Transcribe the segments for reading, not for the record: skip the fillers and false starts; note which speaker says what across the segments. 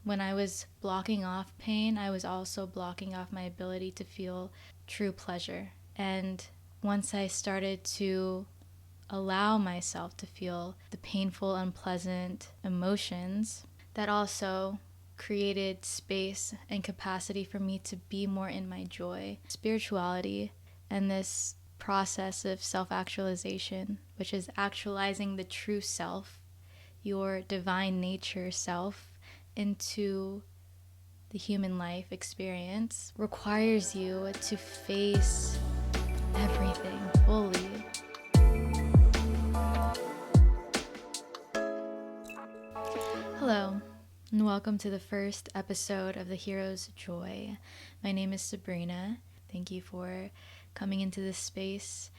Speaker 1: when I was blocking off pain, I was also blocking off my ability to feel true pleasure. And once I started to allow myself to feel the painful, unpleasant emotions, that also created space and capacity for me to be more in my joy. Spirituality and this process of self-actualization, which is actualizing the true self, your divine nature self, into the human life experience, requires you to face everything fully. Hello, and welcome to the first episode of The Hero's Joy. My name is Sabrina. Thank you for coming into this space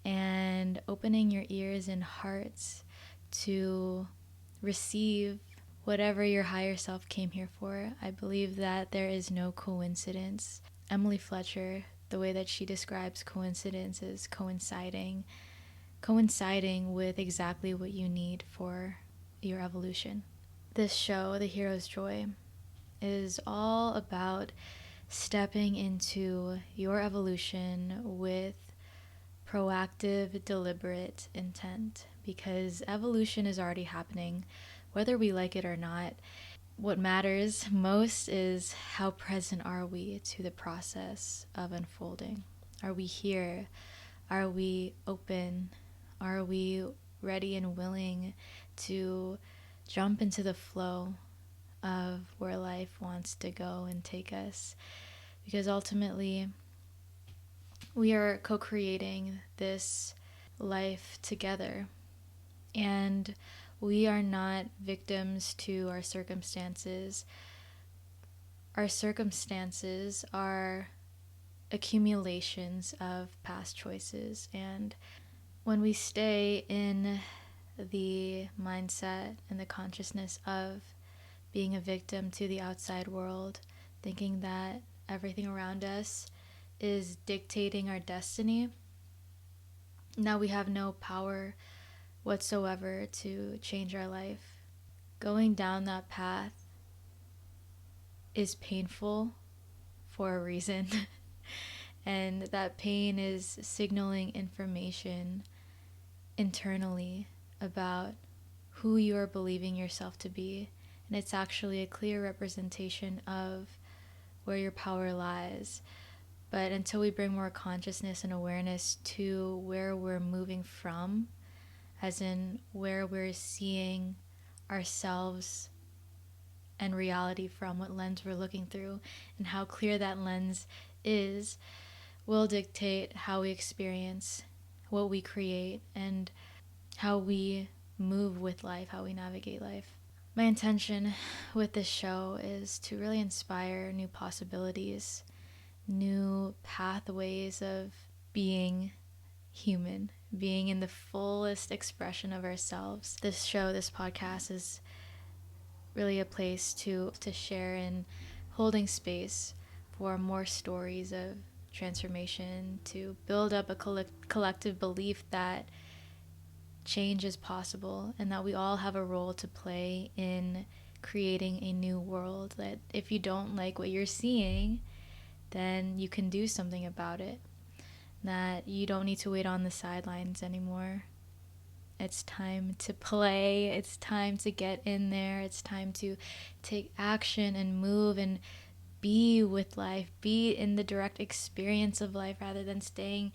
Speaker 1: and opening your ears and hearts to receive whatever your higher self came here for. I believe that there is no coincidence. Emily Fletcher, the way that she describes coincidence is coinciding with exactly what you need for your evolution. This show, The Hero's Joy, is all about stepping into your evolution with proactive, deliberate intent, because evolution is already happening, whether we like it or not. What matters most is how present are we to the process of unfolding. Are we here? Are we open? Are we ready and willing to jump into the flow of where life wants to go and take us? Because ultimately, we are co-creating this life together, and we are not victims to our circumstances. Our circumstances are accumulations of past choices, and when we stay in the mindset and the consciousness of being a victim to the outside world, thinking that everything around us is dictating our destiny, now we have no power whatsoever to change our life. Going down that path is painful for a reason. And that pain is signaling information internally about who you are believing yourself to be. And it's actually a clear representation of where your power lies. But until we bring more consciousness and awareness to where we're moving from, as in where we're seeing ourselves and reality from, what lens we're looking through, and how clear that lens is, will dictate how we experience what we create and how we move with life, how we navigate life. My intention with this show is to really inspire new possibilities, new pathways of being human, being in the fullest expression of ourselves. This show, this podcast, is really a place to share in holding space for more stories of transformation, to build up a collective belief that change is possible and that we all have a role to play in creating a new world. That if you don't like what you're seeing, then you can do something about it. That you don't need to wait on the sidelines anymore. It's time to play. It's time to get in there. It's time to take action and move and be with life. Be in the direct experience of life rather than staying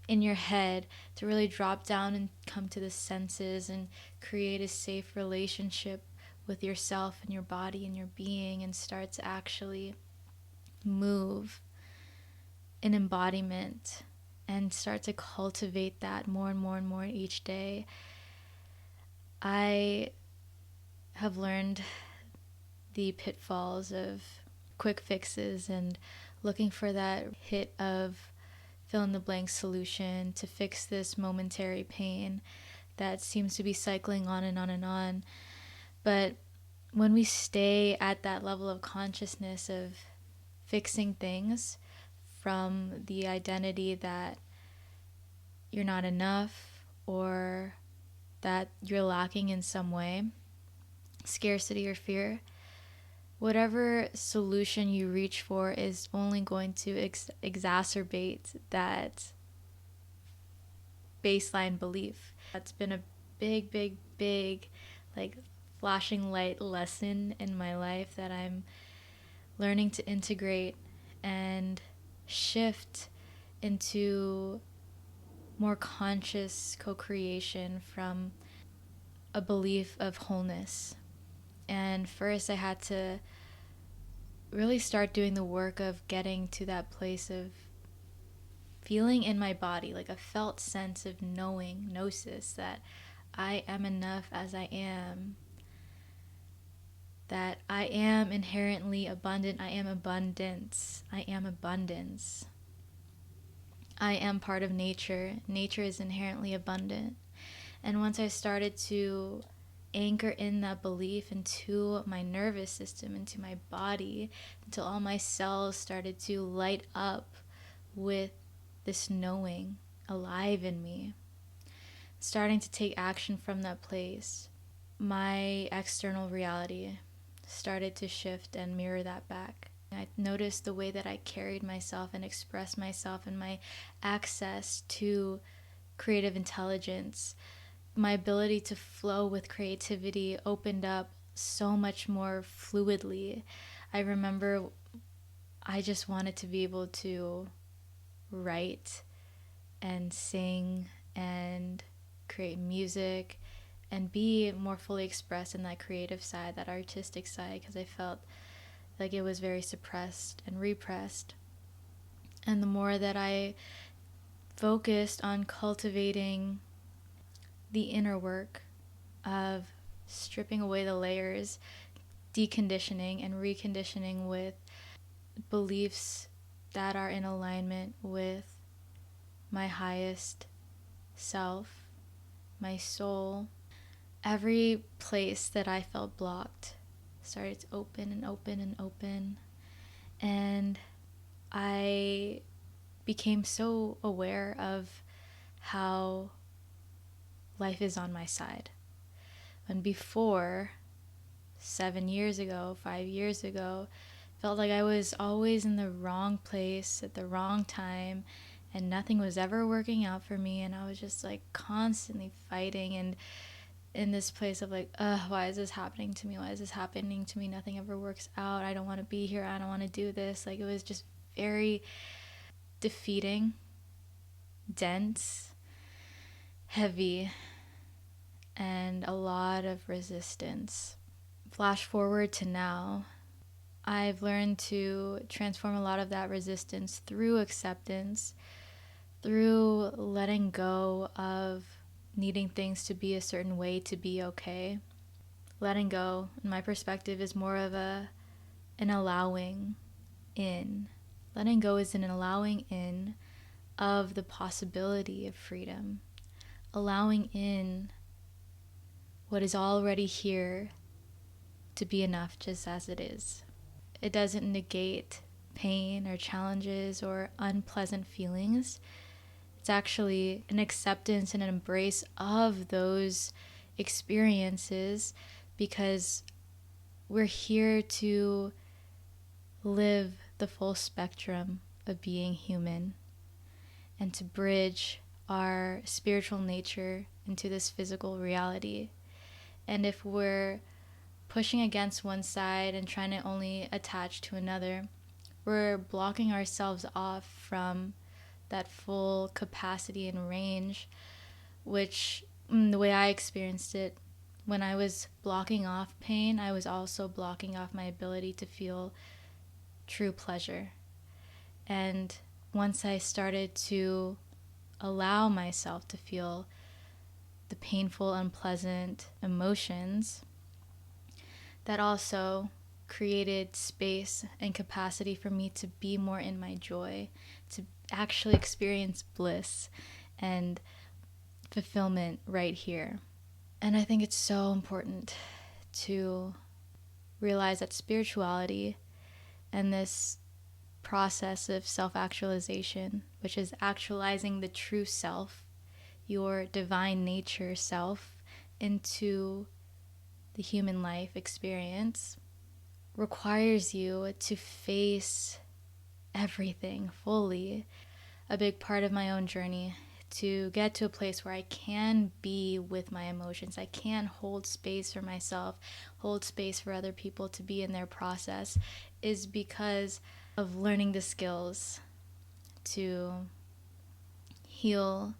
Speaker 1: in your head, to really drop down and come to the senses and create a safe relationship with yourself and your body and your being, and start to actually move in embodiment and start to cultivate that more and more and more each day. I have learned the pitfalls of quick fixes and looking for that hit of fill-in-the-blank solution to fix this momentary pain that seems to be cycling on and on and on. But when we stay at that level of consciousness of fixing things from the identity that you're not enough or that you're lacking in some way, scarcity or fear, whatever solution you reach for is only going to exacerbate that baseline belief. That's been a big, big, big, like, flashing light lesson in my life that I'm learning to integrate and shift into more conscious co-creation from a belief of wholeness. And first I had to really start doing the work of getting to that place of feeling in my body, like a felt sense of knowing, gnosis, that I am enough as I am, that I am inherently abundant, I am abundance, I am abundance. I am part of nature. Nature is inherently abundant. And once I started to anchor in that belief into my nervous system, into my body, until all my cells started to light up with this knowing alive in me, starting to take action from that place, my external reality started to shift and mirror that back. I noticed the way that I carried myself and expressed myself and my access to creative intelligence. My ability to flow with creativity opened up so much more fluidly. I remember I just wanted to be able to write and sing and create music and be more fully expressed in that creative side, that artistic side, because I felt like it was very suppressed and repressed. And the more that I focused on cultivating the inner work of stripping away the layers, deconditioning and reconditioning with beliefs that are in alignment with my highest self, my soul, every place that I felt blocked started to open and open and open. And I became so aware of how life is on my side. And before, 7 years ago, 5 years ago, felt like I was always in the wrong place at the wrong time and nothing was ever working out for me, and I was just like constantly fighting and in this place of like, why is this happening to me? Why is this happening to me? Nothing ever works out. I don't want to be here. I don't want to do this. Like, it was just very defeating, dense, heavy, and a lot of resistance. Flash forward to now, I've learned to transform a lot of that resistance through acceptance, through letting go of needing things to be a certain way to be okay. Letting go, in my perspective, is more of an allowing in. Letting go is an allowing in of the possibility of freedom. Allowing in what is already here to be enough just as it is. It doesn't negate pain or challenges or unpleasant feelings. It's actually an acceptance and an embrace of those experiences, because we're here to live the full spectrum of being human and to bridge our spiritual nature into this physical reality. And if we're pushing against one side and trying to only attach to another, we're blocking ourselves off from that full capacity and range, which, the way I experienced it, when I was blocking off pain, I was also blocking off my ability to feel true pleasure. And once I started to allow myself to feel the painful, unpleasant emotions, that also created space and capacity for me to be more in my joy, to actually experience bliss and fulfillment right here. And I think it's so important to realize that spirituality and this process of self-actualization, which is actualizing the true self, your divine nature self, into the human life experience, requires you to face everything fully. A big part of my own journey to get to a place where I can be with my emotions. I can hold space for myself, hold space for other people to be in their process, is because of learning the skills to heal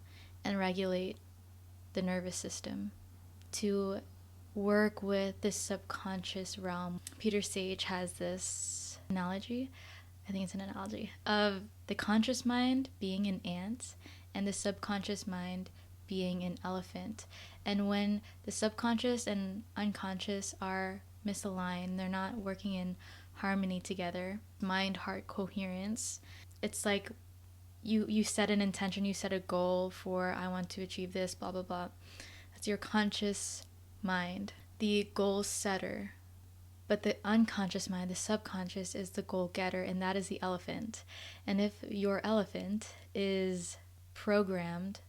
Speaker 1: and regulate the nervous system, to work with the subconscious realm. Peter Sage has this analogy, I think it's an analogy, of the conscious mind being an ant and the subconscious mind being an elephant. And when the subconscious and unconscious are misaligned, they're not working in harmony together, mind-heart coherence, it's like you set an intention, you set a goal for, I want to achieve this, blah, blah, blah. That's your conscious mind, the goal setter. But the unconscious mind, the subconscious, is the goal getter, and that is the elephant. And if your elephant is programmed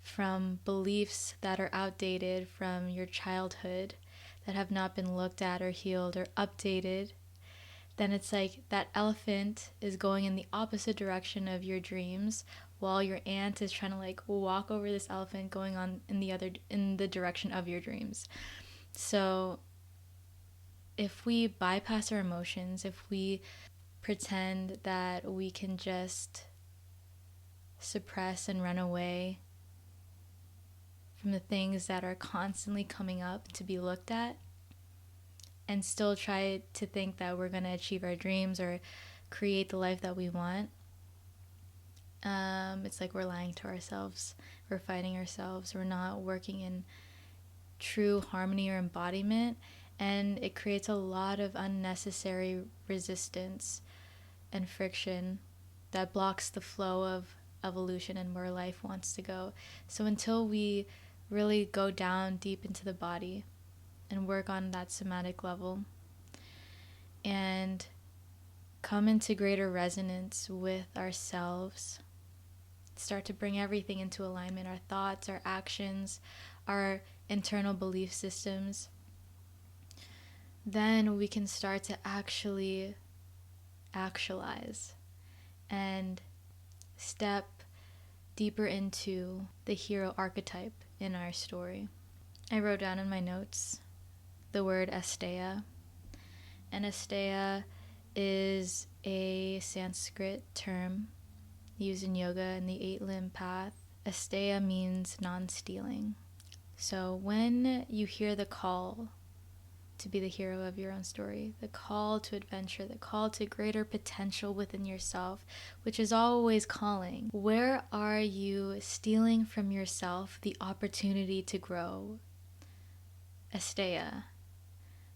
Speaker 1: from beliefs that are outdated from your childhood, that have not been looked at or healed or updated, then it's like that elephant is going in the opposite direction of your dreams, while your ant is trying to like walk over this elephant going on in the direction of your dreams. So if we bypass our emotions, if we pretend that we can just suppress and run away from the things that are constantly coming up to be looked at, and still try to think that we're going to achieve our dreams or create the life that we want, it's like we're lying to ourselves. We're fighting ourselves. We're not working in true harmony or embodiment, and it creates a lot of unnecessary resistance and friction that blocks the flow of evolution and where life wants to go. So until we really go down deep into the body and work on that somatic level and come into greater resonance with ourselves, start to bring everything into alignment, our thoughts, our actions, our internal belief systems, then we can start to actually actualize and step deeper into the hero archetype in our story. I wrote down in my notes the word asteya, and asteya is a Sanskrit term used in yoga in the 8-limb path. Asteya means non-stealing. So when you hear the call to be the hero of your own story, the call to adventure, the call to greater potential within yourself, which is always calling, where are you stealing from yourself the opportunity to grow? Asteya.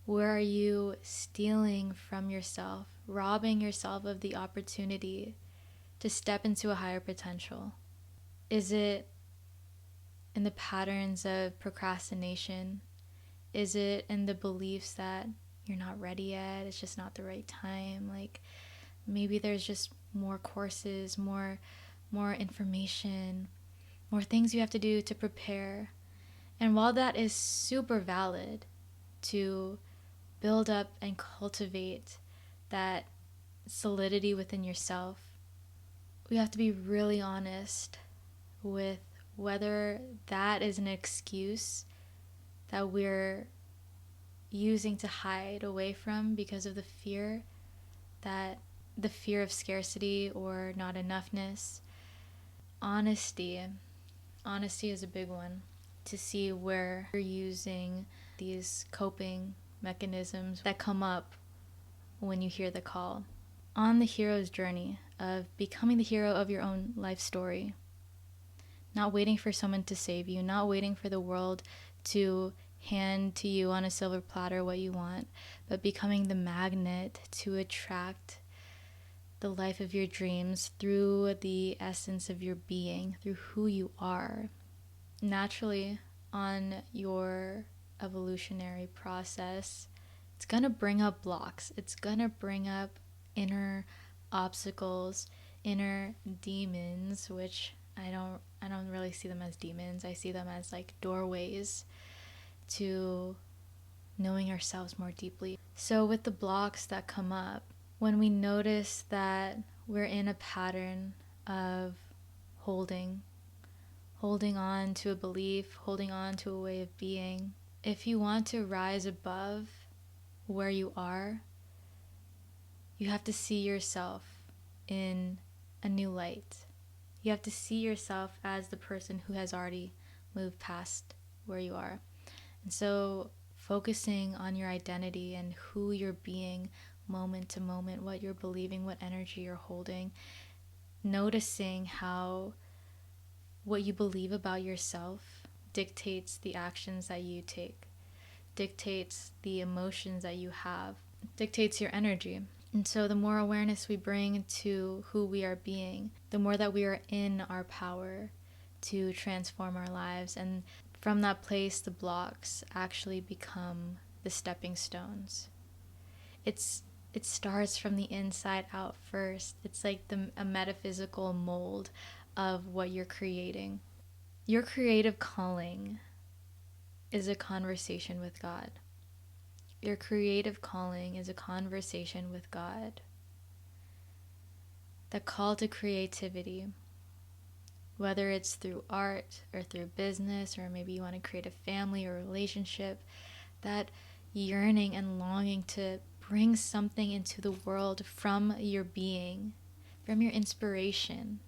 Speaker 1: Where are you stealing from yourself, robbing yourself of the opportunity to step into a higher potential? Is it in the patterns of procrastination? Is it in the beliefs that you're not ready yet, it's just not the right time? Like maybe there's just more courses, more information, more things you have to do to prepare. And while that is super valid to build up and cultivate that solidity within yourself, we have to be really honest with whether that is an excuse that we're using to hide away from because of the fear of scarcity or not enoughness. Honesty is a big one, to see where you're using these coping mechanisms that come up when you hear the call. On the hero's journey of becoming the hero of your own life story, not waiting for someone to save you, not waiting for the world to hand to you on a silver platter what you want, but becoming the magnet to attract the life of your dreams through the essence of your being, through who you are. Naturally, on your evolutionary process, it's gonna bring up blocks. It's gonna bring up inner obstacles, inner demons, which I don't really see them as demons. I see them as like doorways to knowing ourselves more deeply. So with the blocks that come up, when we notice that we're in a pattern of holding on to a belief, holding on to a way of being, if you want to rise above where you are, you have to see yourself in a new light. You have to see yourself as the person who has already moved past where you are. And so focusing on your identity and who you're being moment to moment, what you're believing, what energy you're holding, noticing how what you believe about yourself dictates the actions that you take, dictates the emotions that you have, dictates your energy. And so the more awareness we bring to who we are being, the more that we are in our power to transform our lives. And from that place, the blocks actually become the stepping stones. It starts from the inside out first. It's like a metaphysical mold of what you're creating. Your creative calling is a conversation with God. Your creative calling is a conversation with God. The call to creativity, whether it's through art or through business, or maybe you want to create a family or relationship, that yearning and longing to bring something into the world from your being, from your inspiration,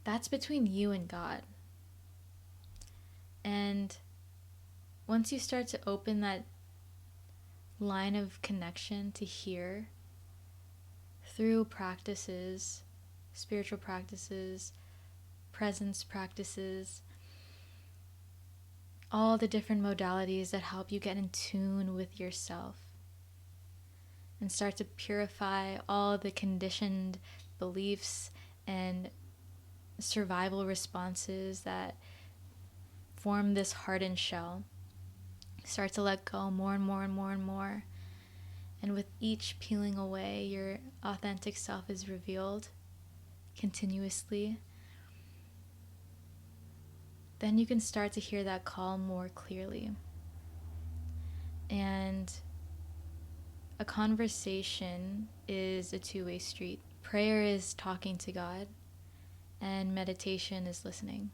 Speaker 1: that's between you and God. And once you start to open that line of connection to hear through practices, spiritual practices, presence practices, all the different modalities that help you get in tune with yourself and start to purify all the conditioned beliefs and survival responses that form this hardened shell. Start to let go more and more and more and more. And with each peeling away, your authentic self is revealed continuously. Then you can start to hear that call more clearly. And a conversation is a two-way street. Prayer is talking to God, and meditation is listening.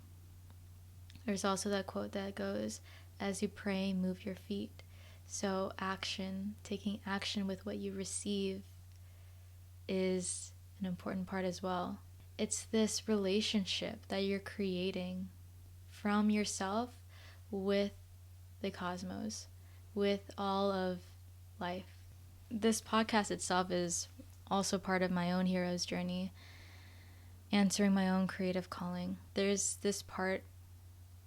Speaker 1: There's also that quote that goes, as you pray, move your feet. So action, taking action with what you receive, is an important part as well. It's this relationship that you're creating from yourself with the cosmos, with all of life. This podcast itself is also part of my own hero's journey, answering my own creative calling. There's this part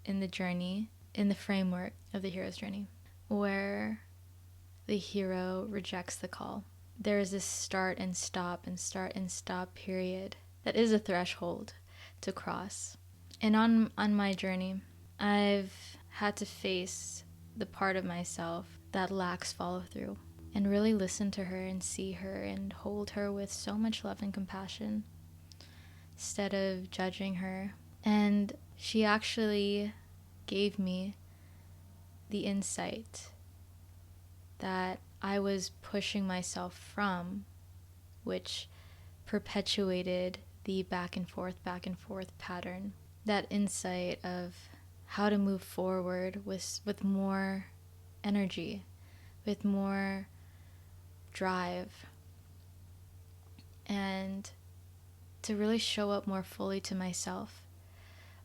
Speaker 1: in the journey, in the framework of the hero's journey, where the hero rejects the call. There is this start and stop period that is a threshold to cross. And on my journey, I've had to face the part of myself that lacks follow through, and really listen to her and see her and hold her with so much love and compassion instead of judging her. And she actually gave me the insight that I was pushing myself from, which perpetuated the back and forth pattern. That insight of how to move forward with more energy, with more drive, and to really show up more fully to myself.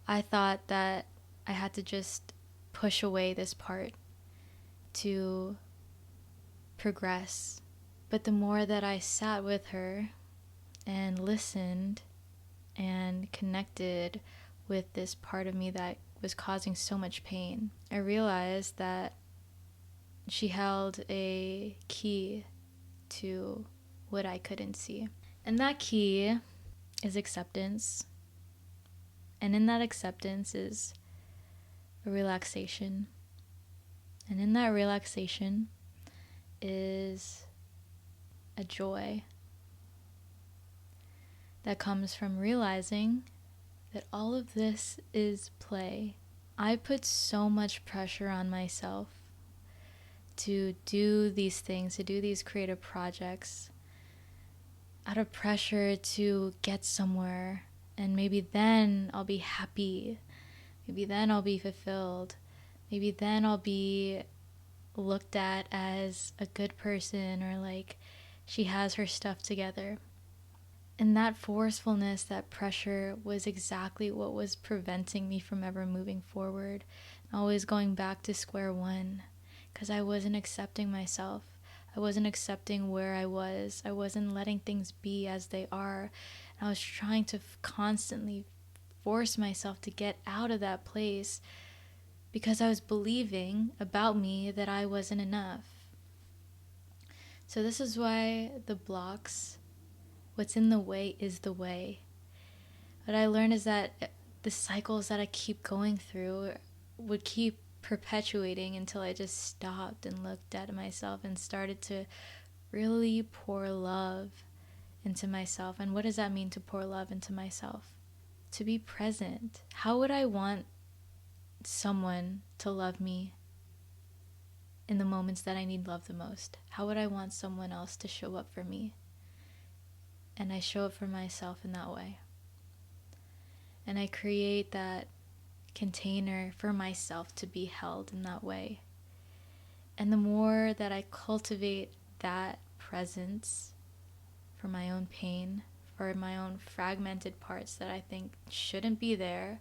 Speaker 1: I thought that I had to just push away this part to progress. But the more that I sat with her and listened and connected with this part of me that was causing so much pain, I realized that she held a key to what I couldn't see. And that key is acceptance. And in that acceptance is a relaxation. And in that relaxation is a joy that comes from realizing that all of this is play. I put so much pressure on myself to do these things, to do these creative projects out of pressure to get somewhere. And maybe then I'll be happy. Maybe then I'll be fulfilled. Maybe then I'll be looked at as a good person, or like she has her stuff together. And that forcefulness, that pressure was exactly what was preventing me from ever moving forward, always going back to square one, because I wasn't accepting myself. I wasn't accepting where I was. I wasn't letting things be as they are. And I was trying to constantly force myself to get out of that place because I was believing about me that I wasn't enough. So this is why the blocks, what's in the way is the way. What I learned is that the cycles that I keep going through would keep perpetuating until I just stopped and looked at myself and started to really pour love into myself. And what does that mean, to pour love into myself? To be present. How would I want someone to love me in the moments that I need love the most? How would I want someone else to show up for me? And I show up for myself in that way. And I create that container for myself to be held in that way. And the more that I cultivate that presence for my own pain, for my own fragmented parts that I think shouldn't be there,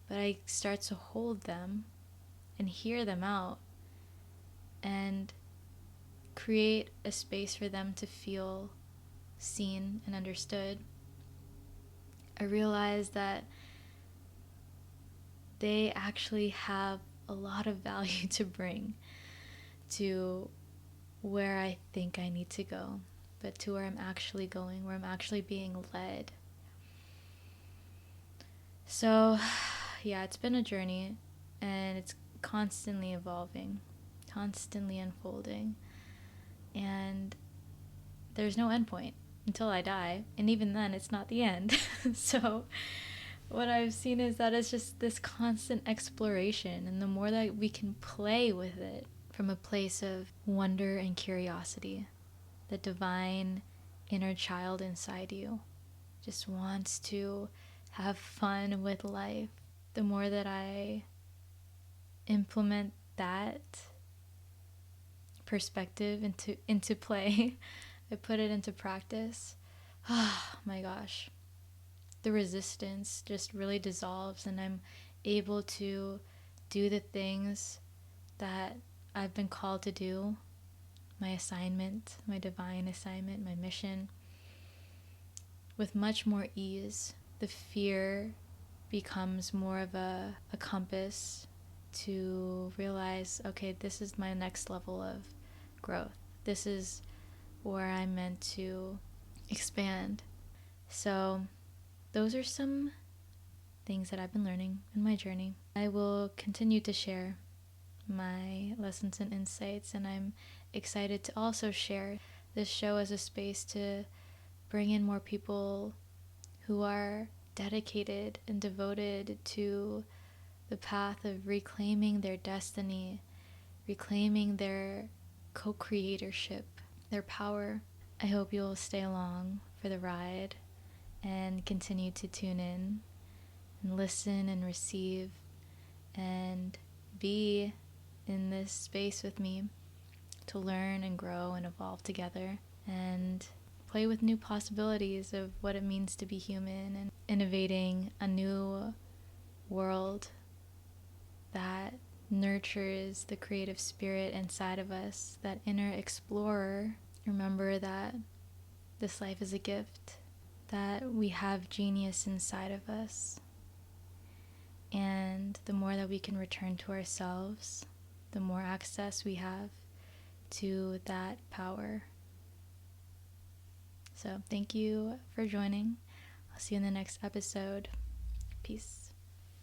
Speaker 1: but I start to hold them and hear them out and create a space for them to feel seen and understood, I realized that they actually have a lot of value to bring to where I think I need to go, but to where I'm actually going, where I'm actually being led. So, yeah, it's been a journey, and it's constantly evolving, constantly unfolding, and there's no end point until I die, and even then it's not the end. So what I've seen is that it's just this constant exploration, and the more that we can play with it from a place of wonder and curiosity, the divine inner child inside you just wants to have fun with life. The more that I implement that perspective into play, I put it into practice, oh my gosh, the resistance just really dissolves, and I'm able to do the things that I've been called to do, my assignment, my divine assignment, my mission, with much more ease. The fear becomes more of a compass to realize, okay, this is my next level of growth. This is where I'm meant to expand. So those are some things that I've been learning in my journey. I will continue to share my lessons and insights, and I'm excited to also share this show as a space to bring in more people who are dedicated and devoted to the path of reclaiming their destiny, reclaiming their co-creatorship, their power. I hope you'll stay along for the ride and continue to tune in and listen and receive and be in this space with me to learn and grow and evolve together and play with new possibilities of what it means to be human, and innovating a new world that nurtures the creative spirit inside of us, that inner explorer. Remember that this life is a gift, that we have genius inside of us, and the more that we can return to ourselves, the more access we have to that power. So thank you for joining. I'll see you in the next episode. Peace.